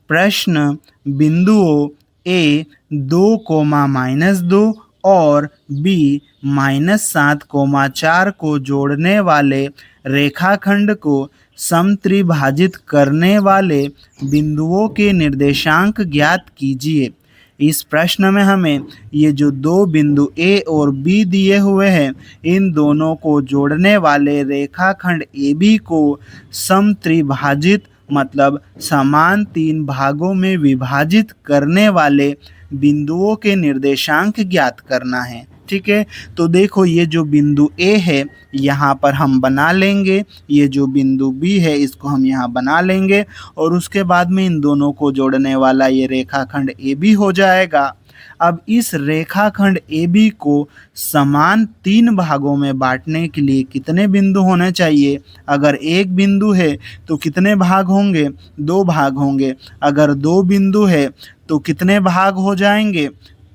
प्रश्न बिंदुओं ए 2, और बी -7, 4 को जोड़ने वाले रेखाखंड को समत्रिभाजित करने वाले बिंदुओं के निर्देशांक ज्ञात कीजिए। इस प्रश्न में हमें ये जो दो बिंदु ए और बी दिए हुए हैं, इन दोनों को जोड़ने वाले रेखाखंड ए बी को समत्रिभाजित मतलब समान 3 भागों में विभाजित करने वाले बिंदुओं के निर्देशांक ज्ञात करना है। ठीक है, तो देखो ये जो बिंदु ए है यहाँ पर हम बना लेंगे, ये जो बिंदु बी है इसको हम यहाँ बना लेंगे और उसके बाद में इन दोनों को जोड़ने वाला ये रेखाखंड ए बी हो जाएगा। अब इस रेखाखंड ए बी को समान 3 भागों में बांटने के लिए कितने बिंदु होने चाहिए? अगर एक बिंदु है तो कितने भाग होंगे? 2 भाग होंगे। अगर 2 बिंदु है तो कितने भाग हो जाएंगे?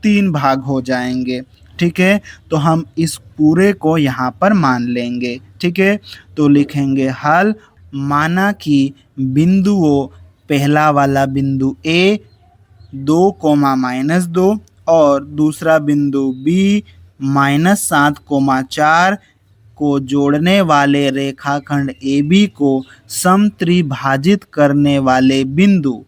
3 भाग हो जाएंगे। ठीक है, तो हम इस पूरे को यहाँ पर मान लेंगे। ठीक है, तो लिखेंगे हल। माना कि बिंदुओं पहला वाला बिंदु ए 2, और दूसरा बिंदु बी -7, 4 को जोड़ने वाले रेखाखंड ए बी को समत्रिभाजित करने वाले बिंदु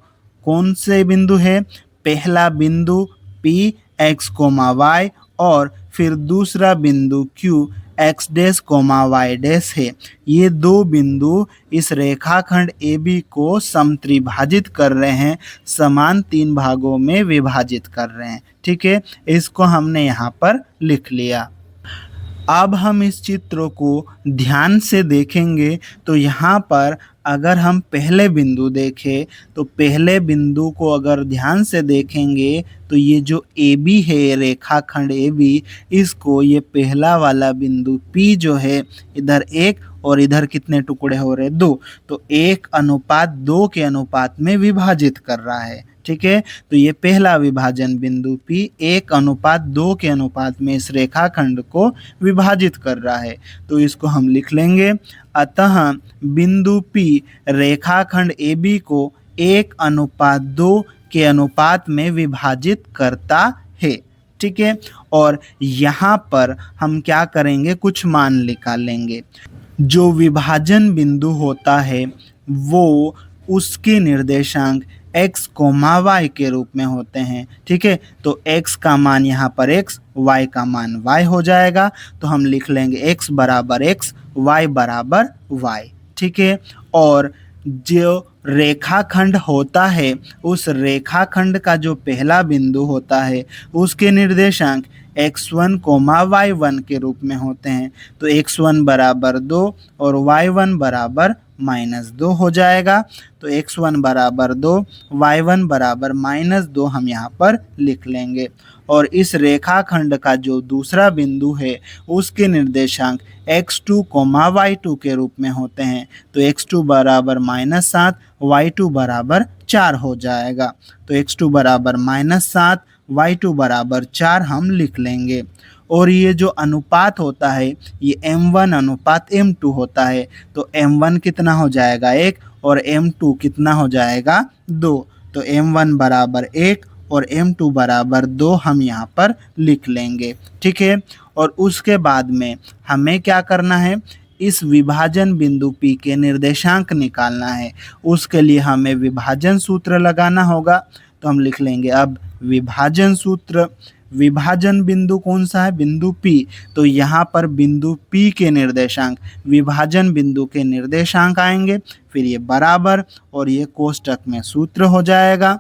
कौन से बिंदु है? पहला बिंदु P x, y और फिर दूसरा बिंदु Q x dash, y dash है। ये दो बिंदु इस रेखाखंड AB को समत्रिभाजित कर रहे हैं, समान 3 भागों में विभाजित कर रहे हैं। ठीक है, इसको हमने यहाँ पर लिख लिया। अब हम इस चित्र को ध्यान से देखेंगे तो यहाँ पर अगर हम पहले बिंदु देखें तो पहले बिंदु को अगर ध्यान से देखेंगे तो ये जो AB है, रेखाखंड AB, इसको ये पहला वाला बिंदु P जो है इधर 1 और इधर कितने टुकड़े हो रहे? 2, तो 1:2 के अनुपात में विभाजित कर रहा है। ठीक है, तो ये पहला विभाजन बिंदु P 1:2 के अनुपात में इस रेखाखंड को विभाजित कर रहा है, तो इसको हम लिख लेंगे। अतः बिंदु P रेखाखंड AB को 1:2 के अनुपात में विभाजित करता है। ठीक है, और यहाँ पर हम क्या करेंगे? कुछ मान निकालेंगे। जो विभाजन बिंदु होता है वो उसके निर्देशांक x, y के रूप में होते हैं। ठीक है, तो x का मान यहाँ पर x, y का मान y हो जाएगा, तो हम लिख लेंगे x बराबर x, y बराबर y। ठीक है, और जो रेखाखंड होता है उस रेखाखंड का जो पहला बिंदु होता है उसके निर्देशांक x1, y1 के रूप में होते हैं, तो x1 बराबर 2 और y1 बराबर -2 हो जाएगा। तो x1 बराबर 2, y1 बराबर -2 हम यहाँ पर लिख लेंगे। और इस रेखाखंड का जो दूसरा बिंदु है उसके निर्देशांक x2, y2 के रूप में होते हैं, तो x2 बराबर -7, y2 बराबर 4 हो जाएगा। तो x2 बराबर -7, y2 बराबर 4 हम लिख लेंगे। और ये जो अनुपात होता है ये m1 अनुपात m2 होता है, तो m1 कितना हो जाएगा? 1 और m2 कितना हो जाएगा? 2। तो m1 बराबर 1 और m2 बराबर 2 हम यहाँ पर लिख लेंगे। ठीक है, और उसके बाद में हमें क्या करना है? इस विभाजन बिंदु P के निर्देशांक निकालना है। उसके लिए हमें विभाजन सूत्र लगाना होगा, तो हम लिख लेंगे अब विभाजन सूत्र। विभाजन बिंदु कौन सा है? बिंदु P, तो यहाँ पर बिंदु P के निर्देशांक विभाजन बिंदु के निर्देशांक आएंगे, फिर ये बराबर और ये कोष्टक में सूत्र हो जाएगा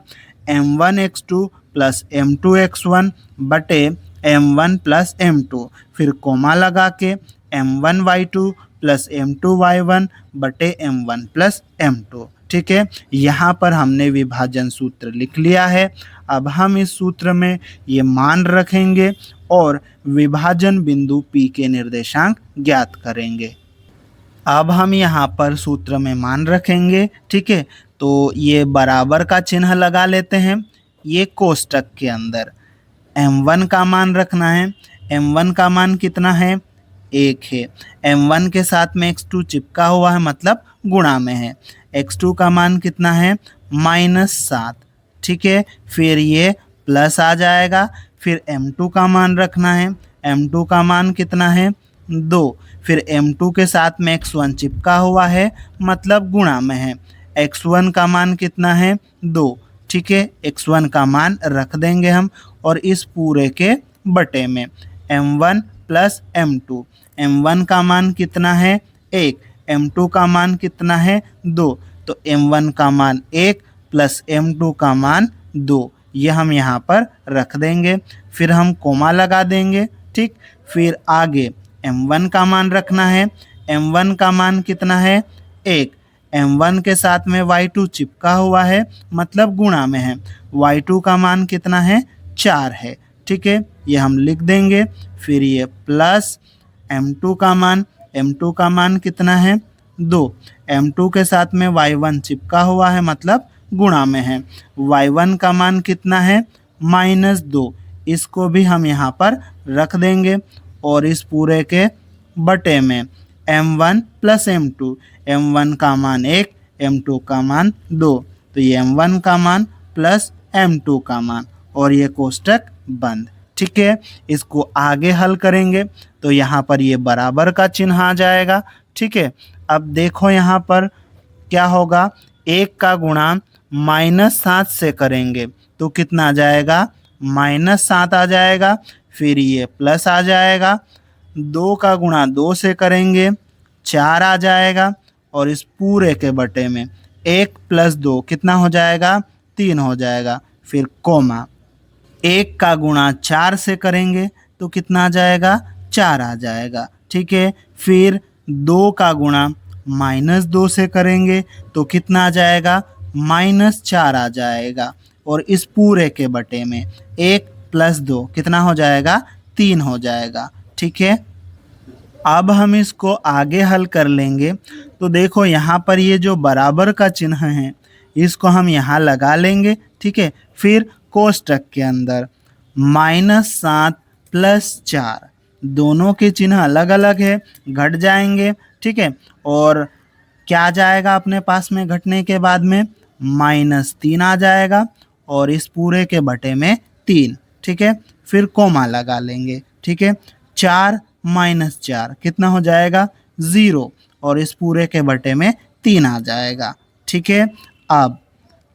m1x2 प्लस m2x1 बटे m1 प्लस m2, फिर कोमा लगा के m1y2 प्लस m2y1 बटे m1 प्लस m2। ठीक है, यहाँ पर हमने विभाजन सूत्र लिख लिया है। अब हम इस सूत्र में ये मान रखेंगे और विभाजन बिंदु P के निर्देशांक ज्ञात करेंगे। अब हम यहाँ पर सूत्र में मान रखेंगे। ठीक है, तो ये बराबर का चिन्ह लगा लेते हैं। ये कोष्टक के अंदर m1 का मान रखना है। m1 का मान कितना है? 1 है। m1 के साथ में x2 चिपका हुआ है, मतलब गुणा में है। x2 का मान कितना है? -7। ठीक है, फिर ये प्लस आ जाएगा। फिर m2 का मान रखना है। m2 का मान कितना है? 2। फिर m2 के साथ में x1 चिपका हुआ है, मतलब गुणा में है। x1 का मान कितना है? 2। ठीक है, x1 का मान रख देंगे हम और इस पूरे के बटे में m1 प्लस m2। m1 का मान कितना है? 1। m2 का मान कितना है? 2। तो m1 का मान 1 प्लस m2 का मान 2, ये हम यहाँ पर रख देंगे। फिर हम कोमा लगा देंगे। ठीक, फिर आगे m1 का मान रखना है। m1 का मान कितना है? 1। m1 के साथ में y2 चिपका हुआ है, मतलब गुणा में है। y2 का मान कितना है? 4 है। ठीक है, ये हम लिख देंगे। फिर ये प्लस m2 का मान कितना है? 2। m2 के साथ में y1 चिपका हुआ है, मतलब गुणा में है। y1 का मान कितना है? -2। इसको भी हम यहाँ पर रख देंगे और इस पूरे के बटे में m1 प्लस m2। m1 का मान 1, m2 का मान 2, तो ये m1 का मान प्लस m2 का मान, और ये कोष्टक बंद। ठीक है, इसको आगे हल करेंगे तो यहाँ पर ये बराबर का चिन्ह आ जाएगा। ठीक है, अब देखो यहाँ पर क्या होगा? 1 का गुणा -7 से करेंगे तो कितना आ जाएगा? -7 आ जाएगा। फिर ये प्लस आ जाएगा। 2 का गुणा 2 से करेंगे 4 आ जाएगा, और इस पूरे के बटे में 1 प्लस 2 कितना हो जाएगा? 3 हो जाएगा। फिर कोमा 1 का गुणा 4 से करेंगे तो कितना आ जाएगा? 4 आ जाएगा। ठीक है, फिर 2 का गुणा -2 से करेंगे तो कितना आ जाएगा? -4 आ जाएगा, और इस पूरे के बटे में 1 प्लस 2 कितना हो जाएगा? 3 हो जाएगा। ठीक है, अब हम इसको आगे हल कर लेंगे तो देखो यहाँ पर ये जो बराबर का चिन्ह है इसको हम यहाँ लगा लेंगे। ठीक है, फिर कोष्टक के अंदर -7 प्लस 4, दोनों के चिन्ह अलग अलग है, घट जाएंगे। ठीक है, और क्या जाएगा अपने पास में घटने के बाद में? -3 आ जाएगा, और इस पूरे के बटे में 3। ठीक है, फिर कोमा लगा लेंगे। ठीक है, 4 - 4 कितना हो जाएगा? 0, और इस पूरे के बटे में 3 आ जाएगा। ठीक है, अब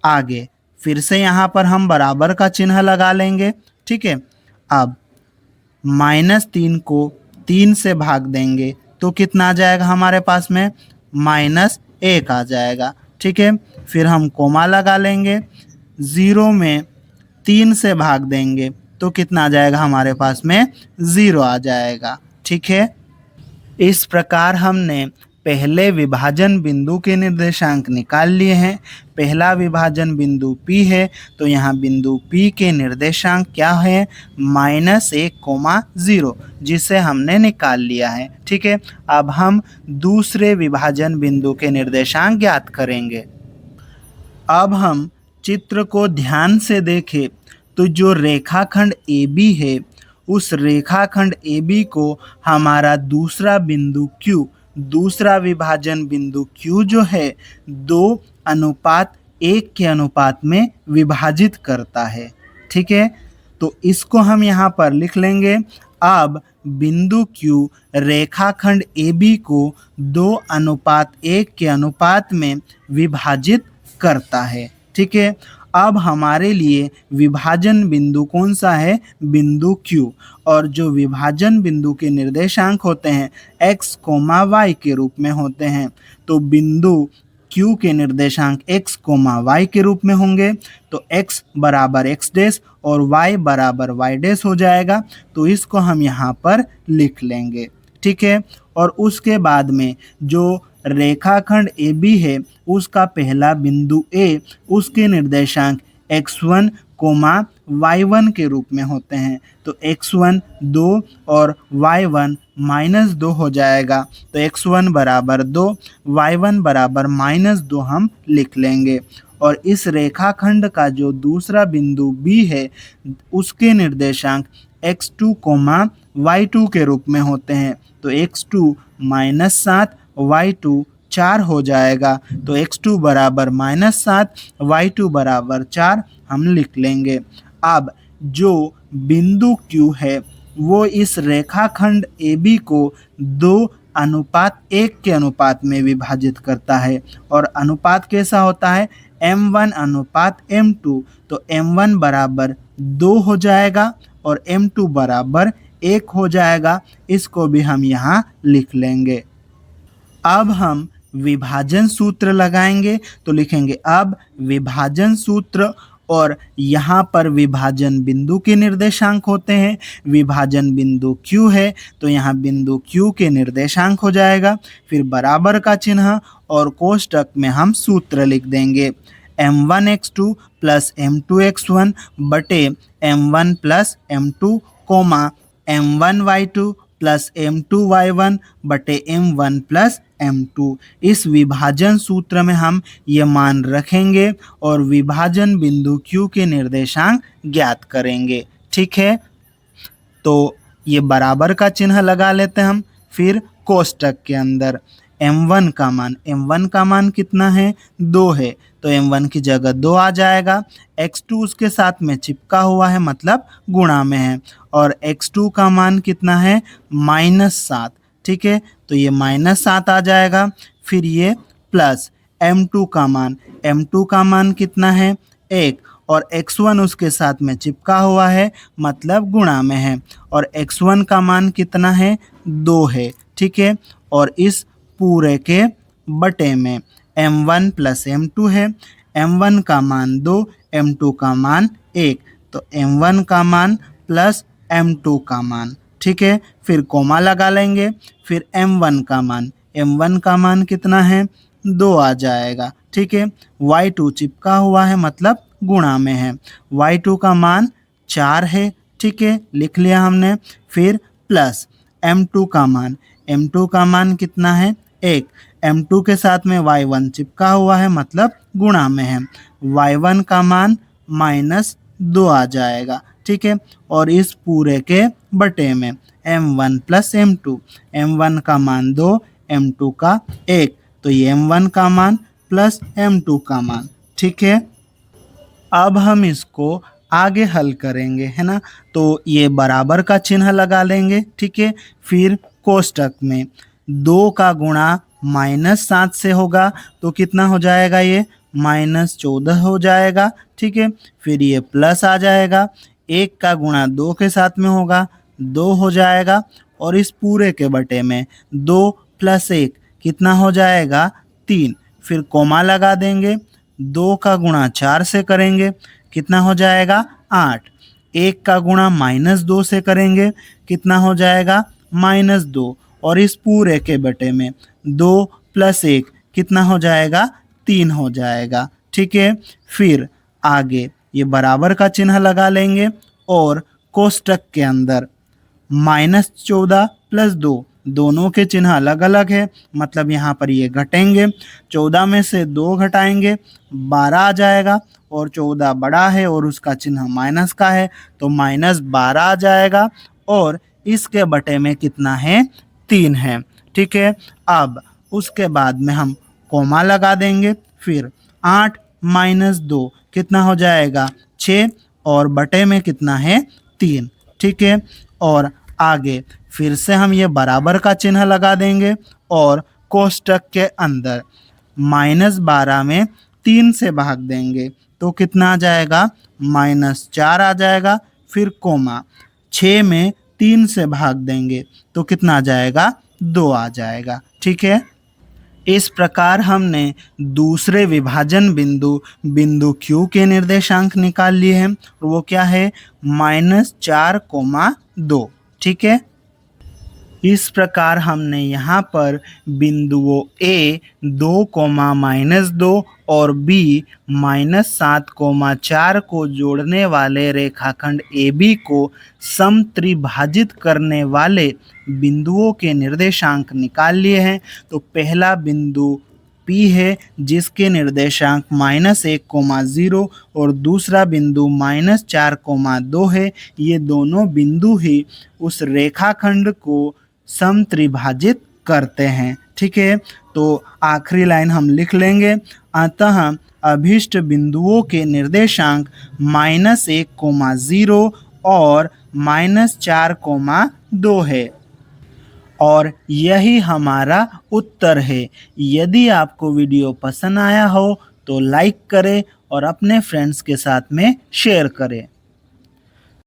आगे फिर से यहाँ पर हम बराबर का चिन्ह लगा लेंगे। ठीक है, अब -3 को 3 से भाग देंगे तो कितना आ जाएगा हमारे पास में? -1 आ जाएगा। ठीक है, फिर हम कोमा लगा लेंगे। 0 में 3 से भाग देंगे तो कितना आ जाएगा हमारे पास में? 0 आ जाएगा। ठीक है, इस प्रकार हमने पहले विभाजन बिंदु के निर्देशांक निकाल लिए हैं। पहला विभाजन बिंदु P है, तो यहाँ बिंदु P के निर्देशांक क्या है? -1, 0, जिसे हमने निकाल लिया है। ठीक है, अब हम दूसरे विभाजन बिंदु के निर्देशांक ज्ञात करेंगे। अब हम चित्र को ध्यान से देखें तो जो रेखाखंड AB है, उस रेखाखंड AB को हमारा दूसरा बिंदु Q, दूसरा विभाजन बिंदु Q जो है 2:1 के अनुपात में विभाजित करता है। ठीक है, तो इसको हम यहाँ पर लिख लेंगे। अब बिंदु Q रेखाखंड AB को 2:1 के अनुपात में विभाजित करता है। ठीक है, अब हमारे लिए विभाजन बिंदु कौन सा है? बिंदु Q, और जो विभाजन बिंदु के निर्देशांक होते हैं x, y के रूप में होते हैं, तो बिंदु Q के निर्देशांक x, y के रूप में होंगे। तो x बराबर x डैश और y बराबर y डैश हो जाएगा, तो इसको हम यहाँ पर लिख लेंगे। ठीक है, और उसके बाद में जो रेखाखंड AB है उसका पहला बिंदु A, उसके निर्देशांक x1, y1 के रूप में होते हैं, तो x1 2 और y1 -2 हो जाएगा। तो x1 बराबर 2, y1 बराबर -2 हम लिख लेंगे। और इस रेखाखंड का जो दूसरा बिंदु B है उसके निर्देशांक x2, y2 के रूप में होते हैं, तो x2 -7, y2 4 हो जाएगा। तो x2 बराबर -7, y2 बराबर 4 हम लिख लेंगे। अब जो बिंदु Q है वो इस रेखाखंड AB को 2:1 के अनुपात में विभाजित करता है और अनुपात कैसा होता है, m1:m2। तो m1 बराबर 2 हो जाएगा और m2 बराबर 1 हो जाएगा। इसको भी हम यहाँ लिख लेंगे। अब हम विभाजन सूत्र लगाएंगे तो लिखेंगे अब विभाजन सूत्र, और यहाँ पर विभाजन बिंदु के निर्देशांक होते हैं। विभाजन बिंदु Q है तो यहाँ बिंदु Q के निर्देशांक हो जाएगा, फिर बराबर का चिन्ह और कोष्टक में हम सूत्र लिख देंगे m1x2 प्लस m2x1 बटे m1 plus m2 coma m1y2 plus m2y1 बटे m1 प्लस m2। इस विभाजन सूत्र में हम ये मान रखेंगे और विभाजन बिंदु Q के निर्देशांक ज्ञात करेंगे। ठीक है, तो ये बराबर का चिन्ह लगा लेते हैं हम। फिर कोष्टक के अंदर m1 का मान कितना है, 2 है, तो m1 की जगह 2 आ जाएगा। x2 उसके साथ में चिपका हुआ है मतलब गुणा में है, और x2 का मान कितना है, -7। ठीक है, तो ये -7 आ जाएगा। फिर ये प्लस m2 का मान कितना है, 1, और x1 उसके साथ में चिपका हुआ है मतलब गुणा में है, और x1 का मान कितना है, 2 है। ठीक है, और इस पूरे के बटे में m1 प्लस m2 है। m1 का मान 2, m2 का मान 1, तो m1 का मान प्लस m2 का मान। ठीक है, फिर कोमा लगा लेंगे। फिर m1 का मान कितना है, 2 आ जाएगा। ठीक है, y2 चिपका हुआ है मतलब गुणा में है, y2 का मान 4 है। ठीक है, लिख लिया हमने। फिर प्लस m2 का मान कितना है, 1, m2 के साथ में y1 चिपका हुआ है मतलब गुणा में है, y1 का मान -2 आ जाएगा। ठीक है, और इस पूरे के बटे में m1 प्लस m1 का मान 2, m2 का 1, तो ये m1 का मान प्लस m2 का मान। ठीक है, अब हम इसको आगे हल करेंगे, है ना। तो ये बराबर का चिन्ह लगा लेंगे। ठीक है, फिर कोष्टक में 2 का गुणा -7 से होगा तो कितना हो जाएगा, ये -14 हो जाएगा। ठीक है, फिर ये प्लस आ जाएगा, 1 का गुणा 2 के साथ में होगा, 2 हो जाएगा, और इस पूरे के बटे में 2 प्लस 1 कितना हो जाएगा, 3। फिर कोमा लगा देंगे, 2 का गुणा 4 से करेंगे कितना हो जाएगा, 8। 1 का गुणा -2 से करेंगे कितना हो जाएगा, -2, और इस पूरे के बटे में 2 प्लस 1 कितना हो जाएगा, 3 हो जाएगा। ठीक है, फिर आगे ये बराबर का चिन्ह लगा लेंगे और कोष्टक के अंदर -14 प्लस 2, दोनों के चिन्ह अलग अलग है मतलब यहाँ पर ये घटेंगे। 14 में से 2 घटाएंगे 12 आ जाएगा, और 14 बड़ा है और उसका चिन्ह माइनस का है तो -12 आ जाएगा, और इसके बटे में कितना है, 3 है। ठीक है, अब उसके बाद में हम कोमा लगा देंगे। फिर 8 - 2 कितना हो जाएगा, 6, और बटे में कितना है, 3। ठीक है, और आगे फिर से हम ये बराबर का चिन्ह लगा देंगे और कोष्टक के अंदर -12 में 3 से भाग देंगे तो कितना आ जाएगा, -4 आ जाएगा। फिर कोमा 6 में 3 से भाग देंगे तो कितना आ जाएगा, 2 आ जाएगा। ठीक है, इस प्रकार हमने दूसरे विभाजन बिंदु Q के निर्देशांक निकाल लिए हैं, और वो क्या है, -4,2। ठीक है, इस प्रकार हमने यहाँ पर बिंदुओं A 2,-2 और B -7,4 को जोड़ने वाले रेखाखंड AB को समत्रिभाजित करने वाले बिंदुओं के निर्देशांक निकाल लिए हैं। तो पहला बिंदु P है जिसके निर्देशांक -1,0 और दूसरा बिंदु -4,2 है। ये दोनों बिंदु ही उस रेखाखंड को समत्रिभाजित करते हैं। ठीक है, तो आखिरी लाइन हम लिख लेंगे, अतः अभीष्ट बिंदुओं के निर्देशांक -1, 0 और -4, 2 है। और यही हमारा उत्तर है। यदि आपको वीडियो पसंद आया हो तो लाइक करें और अपने फ्रेंड्स के साथ में शेयर करें।